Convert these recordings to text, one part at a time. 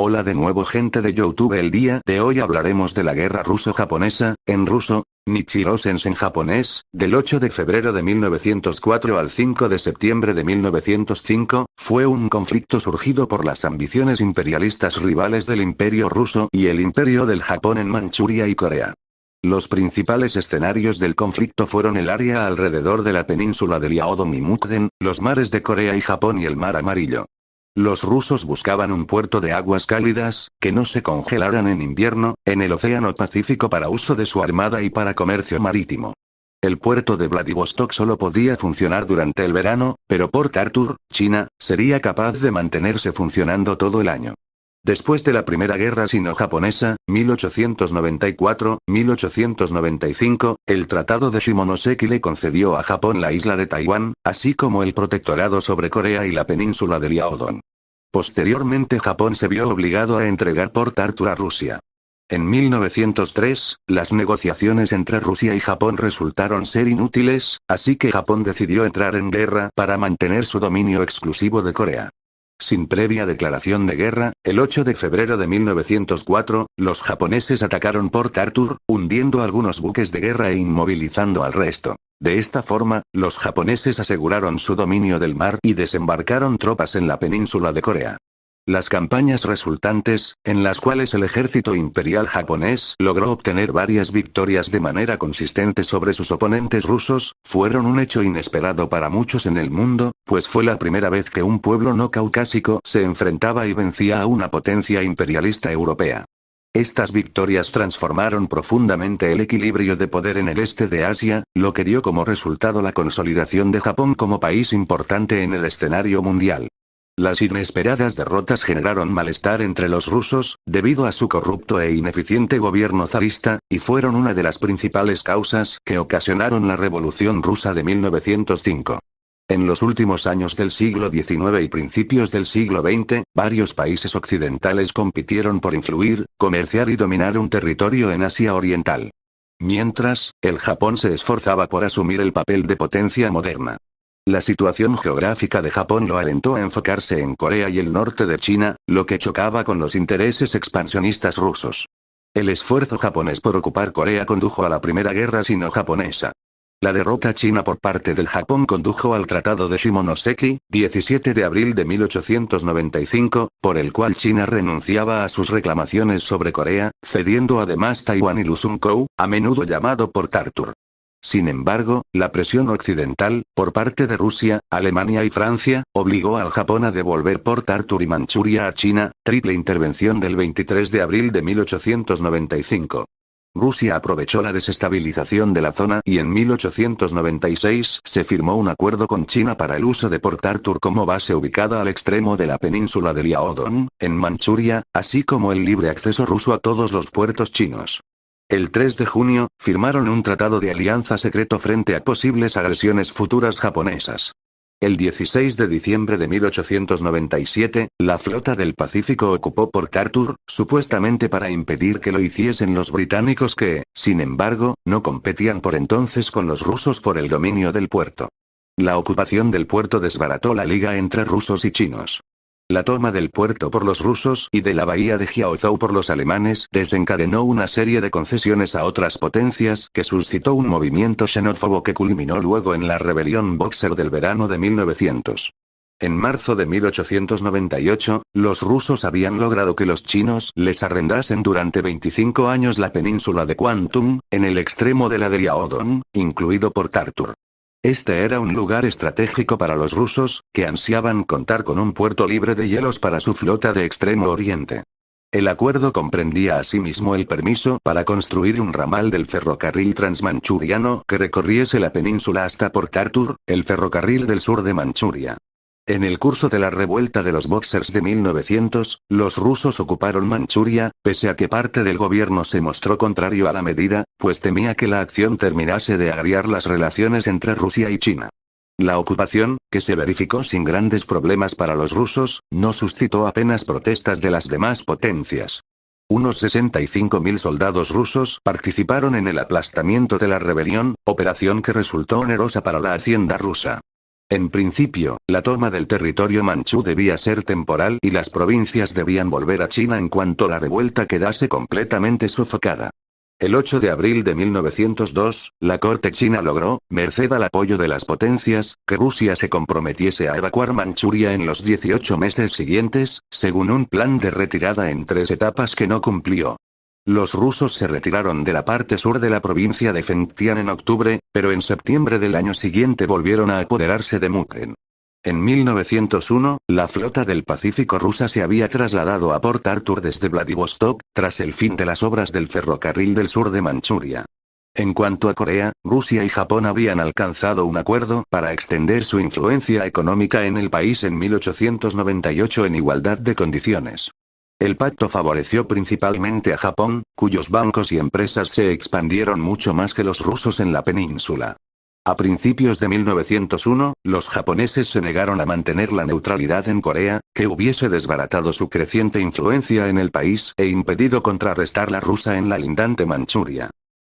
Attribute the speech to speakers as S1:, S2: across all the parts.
S1: Hola de nuevo gente de YouTube. El día de hoy hablaremos de la guerra ruso-japonesa, en ruso, Nichirosen en japonés, del 8 de febrero de 1904 al 5 de septiembre de 1905, fue un conflicto surgido por las ambiciones imperialistas rivales del Imperio ruso y el Imperio del Japón en Manchuria y Corea. Los principales escenarios del conflicto fueron el área alrededor de la península de Liaodong y Mukden, los mares de Corea y Japón y el Mar Amarillo. Los rusos buscaban un puerto de aguas cálidas, que no se congelaran en invierno, en el Océano Pacífico para uso de su armada y para comercio marítimo. El puerto de Vladivostok solo podía funcionar durante el verano, pero Port Arthur, China, sería capaz de mantenerse funcionando todo el año. Después de la Primera Guerra Sino-Japonesa, 1894-1895, el Tratado de Shimonoseki le concedió a Japón la isla de Taiwán, así como el protectorado sobre Corea y la península de Liaodong. Posteriormente Japón se vio obligado a entregar Port Arthur a Rusia. En 1903, las negociaciones entre Rusia y Japón resultaron ser inútiles, así que Japón decidió entrar en guerra para mantener su dominio exclusivo de Corea. Sin previa declaración de guerra, el 8 de febrero de 1904, los japoneses atacaron Port Arthur, hundiendo algunos buques de guerra e inmovilizando al resto. De esta forma, los japoneses aseguraron su dominio del mar y desembarcaron tropas en la península de Corea. Las campañas resultantes, en las cuales el ejército imperial japonés logró obtener varias victorias de manera consistente sobre sus oponentes rusos, fueron un hecho inesperado para muchos en el mundo, pues fue la primera vez que un pueblo no caucásico se enfrentaba y vencía a una potencia imperialista europea. Estas victorias transformaron profundamente el equilibrio de poder en el este de Asia, lo que dio como resultado la consolidación de Japón como país importante en el escenario mundial. Las inesperadas derrotas generaron malestar entre los rusos, debido a su corrupto e ineficiente gobierno zarista, y fueron una de las principales causas que ocasionaron la Revolución Rusa de 1905. En los últimos años del siglo XIX y principios del siglo XX, varios países occidentales compitieron por influir, comerciar y dominar un territorio en Asia Oriental. Mientras, el Japón se esforzaba por asumir el papel de potencia moderna. La situación geográfica de Japón lo alentó a enfocarse en Corea y el norte de China, lo que chocaba con los intereses expansionistas rusos. El esfuerzo japonés por ocupar Corea condujo a la Primera Guerra Sino-Japonesa. La derrota china por parte del Japón condujo al Tratado de Shimonoseki, 17 de abril de 1895, por el cual China renunciaba a sus reclamaciones sobre Corea, cediendo además Taiwán y Lusunkou, a menudo llamado Port Arthur. Sin embargo, la presión occidental, por parte de Rusia, Alemania y Francia, obligó al Japón a devolver Port Arthur y Manchuria a China, triple intervención del 23 de abril de 1895. Rusia aprovechó la desestabilización de la zona y en 1896 se firmó un acuerdo con China para el uso de Port Arthur como base ubicada al extremo de la península de Liaodong, en Manchuria, así como el libre acceso ruso a todos los puertos chinos. El 3 de junio, firmaron un tratado de alianza secreto frente a posibles agresiones futuras japonesas. El 16 de diciembre de 1897, la flota del Pacífico ocupó Port Arthur, supuestamente para impedir que lo hiciesen los británicos que, sin embargo, no competían por entonces con los rusos por el dominio del puerto. La ocupación del puerto desbarató la liga entre rusos y chinos. La toma del puerto por los rusos y de la bahía de Jiaozhou por los alemanes desencadenó una serie de concesiones a otras potencias que suscitó un movimiento xenófobo que culminó luego en la rebelión Boxer del verano de 1900. En marzo de 1898, los rusos habían logrado que los chinos les arrendasen durante 25 años la península de Kwantung, en el extremo de la de Liaodong, incluido Port Arthur. Este era un lugar estratégico para los rusos, que ansiaban contar con un puerto libre de hielos para su flota de Extremo Oriente. El acuerdo comprendía asimismo el permiso para construir un ramal del ferrocarril transmanchuriano que recorriese la península hasta Port Arthur, el ferrocarril del sur de Manchuria. En el curso de la revuelta de los Boxers de 1900, los rusos ocuparon Manchuria, pese a que parte del gobierno se mostró contrario a la medida, pues temía que la acción terminase de agriar las relaciones entre Rusia y China. La ocupación, que se verificó sin grandes problemas para los rusos, no suscitó apenas protestas de las demás potencias. Unos 65.000 soldados rusos participaron en el aplastamiento de la rebelión, operación que resultó onerosa para la hacienda rusa. En principio, la toma del territorio manchú debía ser temporal y las provincias debían volver a China en cuanto la revuelta quedase completamente sofocada. El 8 de abril de 1902, la corte china logró, merced al apoyo de las potencias, que Rusia se comprometiese a evacuar Manchuria en los 18 meses siguientes, según un plan de retirada en 3 etapas que no cumplió. Los rusos se retiraron de la parte sur de la provincia de Fengtian en octubre, pero en septiembre del año siguiente volvieron a apoderarse de Mukden. En 1901, la flota del Pacífico rusa se había trasladado a Port Arthur desde Vladivostok, tras el fin de las obras del ferrocarril del sur de Manchuria. En cuanto a Corea, Rusia y Japón habían alcanzado un acuerdo para extender su influencia económica en el país en 1898 en igualdad de condiciones. El pacto favoreció principalmente a Japón, cuyos bancos y empresas se expandieron mucho más que los rusos en la península. A principios de 1901, los japoneses se negaron a mantener la neutralidad en Corea, que hubiese desbaratado su creciente influencia en el país e impedido contrarrestar la rusa en la lindante Manchuria.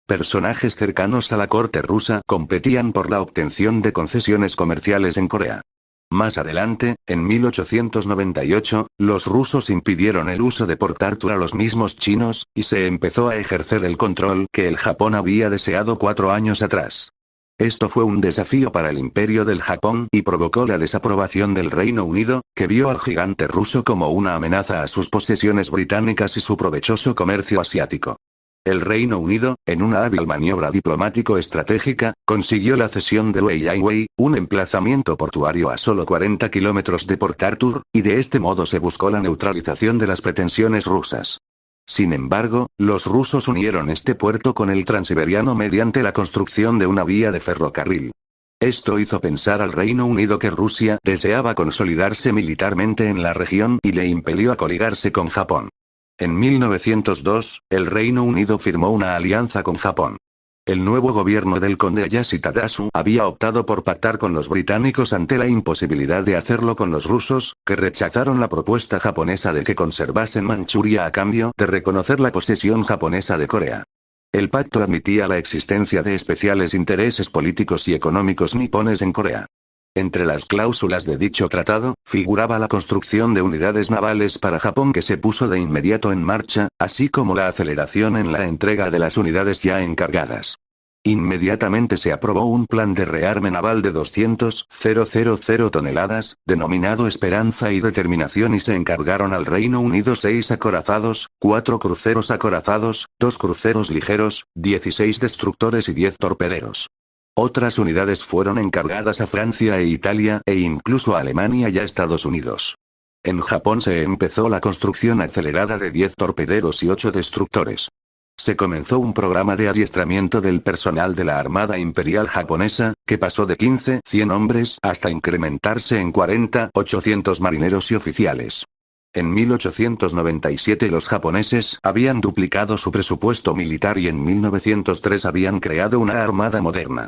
S1: Personajes cercanos a la corte rusa competían por la obtención de concesiones comerciales en Corea. Más adelante, en 1898, los rusos impidieron el uso de Port Arthur a los mismos chinos, y se empezó a ejercer el control que el Japón había deseado 4 años atrás. Esto fue un desafío para el imperio del Japón y provocó la desaprobación del Reino Unido, que vio al gigante ruso como una amenaza a sus posesiones británicas y su provechoso comercio asiático. El Reino Unido, en una hábil maniobra diplomático-estratégica, consiguió la cesión de Weiwei, un emplazamiento portuario a solo 40 kilómetros de Port Arthur, y de este modo se buscó la neutralización de las pretensiones rusas. Sin embargo, los rusos unieron este puerto con el Transiberiano mediante la construcción de una vía de ferrocarril. Esto hizo pensar al Reino Unido que Rusia deseaba consolidarse militarmente en la región y le impelió a coligarse con Japón. En 1902, el Reino Unido firmó una alianza con Japón. El nuevo gobierno del conde Ieyasu Tadasu había optado por pactar con los británicos ante la imposibilidad de hacerlo con los rusos, que rechazaron la propuesta japonesa de que conservasen Manchuria a cambio de reconocer la posesión japonesa de Corea. El pacto admitía la existencia de especiales intereses políticos y económicos nipones en Corea. Entre las cláusulas de dicho tratado, figuraba la construcción de unidades navales para Japón que se puso de inmediato en marcha, así como la aceleración en la entrega de las unidades ya encargadas. Inmediatamente se aprobó un plan de rearme naval de 200,000 toneladas, denominado Esperanza y Determinación, y se encargaron al Reino Unido 6 acorazados, 4 cruceros acorazados, 2 cruceros ligeros, 16 destructores y 10 torpederos. Otras unidades fueron encargadas a Francia e Italia, e incluso a Alemania y a Estados Unidos. En Japón se empezó la construcción acelerada de 10 torpederos y 8 destructores. Se comenzó un programa de adiestramiento del personal de la Armada Imperial Japonesa, que pasó de 100 hombres hasta incrementarse en 800 marineros y oficiales. En 1897 los japoneses habían duplicado su presupuesto militar y en 1903 habían creado una armada moderna.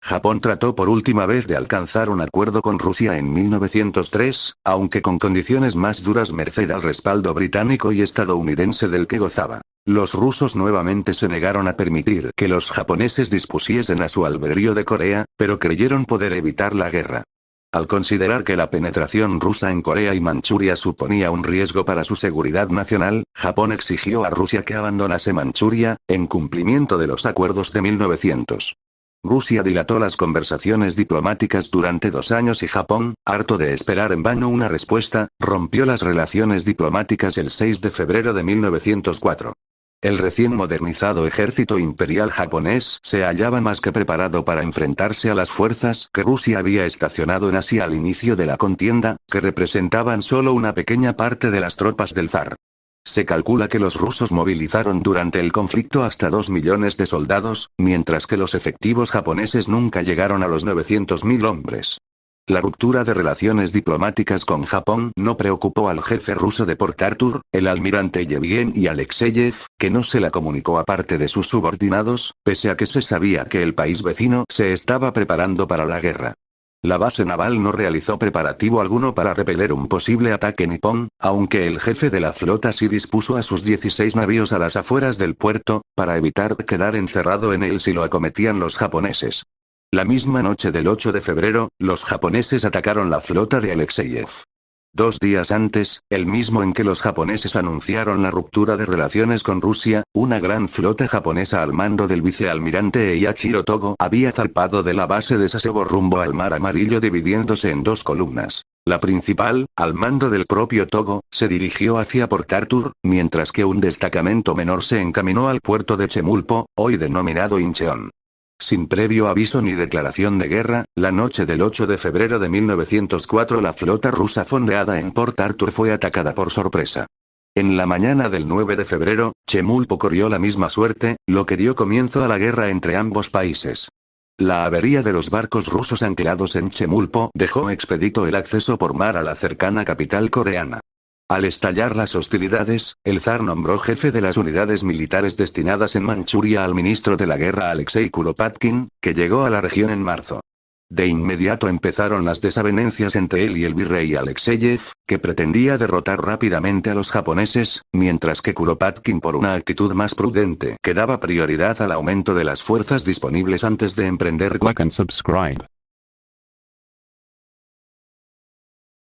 S1: Japón trató por última vez de alcanzar un acuerdo con Rusia en 1903, aunque con condiciones más duras merced al respaldo británico y estadounidense del que gozaba. Los rusos nuevamente se negaron a permitir que los japoneses dispusiesen a su albedrío de Corea, pero creyeron poder evitar la guerra. Al considerar que la penetración rusa en Corea y Manchuria suponía un riesgo para su seguridad nacional, Japón exigió a Rusia que abandonase Manchuria, en cumplimiento de los acuerdos de 1900. Rusia dilató las conversaciones diplomáticas durante 2 años y Japón, harto de esperar en vano una respuesta, rompió las relaciones diplomáticas el 6 de febrero de 1904. El recién modernizado ejército imperial japonés se hallaba más que preparado para enfrentarse a las fuerzas que Rusia había estacionado en Asia al inicio de la contienda, que representaban solo una pequeña parte de las tropas del zar. Se calcula que los rusos movilizaron durante el conflicto hasta 2 millones de soldados, mientras que los efectivos japoneses nunca llegaron a los 900.000 hombres. La ruptura de relaciones diplomáticas con Japón no preocupó al jefe ruso de Port Arthur, el almirante Yevgeny Alekseyev, que no se la comunicó a parte de sus subordinados, pese a que se sabía que el país vecino se estaba preparando para la guerra. La base naval no realizó preparativo alguno para repeler un posible ataque nipón, aunque el jefe de la flota sí dispuso a sus 16 navíos a las afueras del puerto, para evitar quedar encerrado en él si lo acometían los japoneses. La misma noche del 8 de febrero, los japoneses atacaron la flota de Alexeyev. 2 días antes, el mismo en que los japoneses anunciaron la ruptura de relaciones con Rusia, una gran flota japonesa al mando del vicealmirante Eiichiro Togo había zarpado de la base de Sasebo rumbo al Mar Amarillo dividiéndose en 2 columnas. La principal, al mando del propio Togo, se dirigió hacia Port Arthur, mientras que un destacamento menor se encaminó al puerto de Chemulpo, hoy denominado Incheon. Sin previo aviso ni declaración de guerra, la noche del 8 de febrero de 1904 la flota rusa fondeada en Port Arthur fue atacada por sorpresa. En la mañana del 9 de febrero, Chemulpo corrió la misma suerte, lo que dio comienzo a la guerra entre ambos países. La avería de los barcos rusos anclados en Chemulpo dejó expedito el acceso por mar a la cercana capital coreana. Al estallar las hostilidades, el zar nombró jefe de las unidades militares destinadas en Manchuria al ministro de la guerra Alexei Kuropatkin, que llegó a la región en marzo. De inmediato empezaron las desavenencias entre él y el virrey Alexeyev, que pretendía derrotar rápidamente a los japoneses, mientras que Kuropatkin por una actitud más prudente que daba prioridad al aumento de las fuerzas disponibles antes de emprender.
S2: Like and subscribe.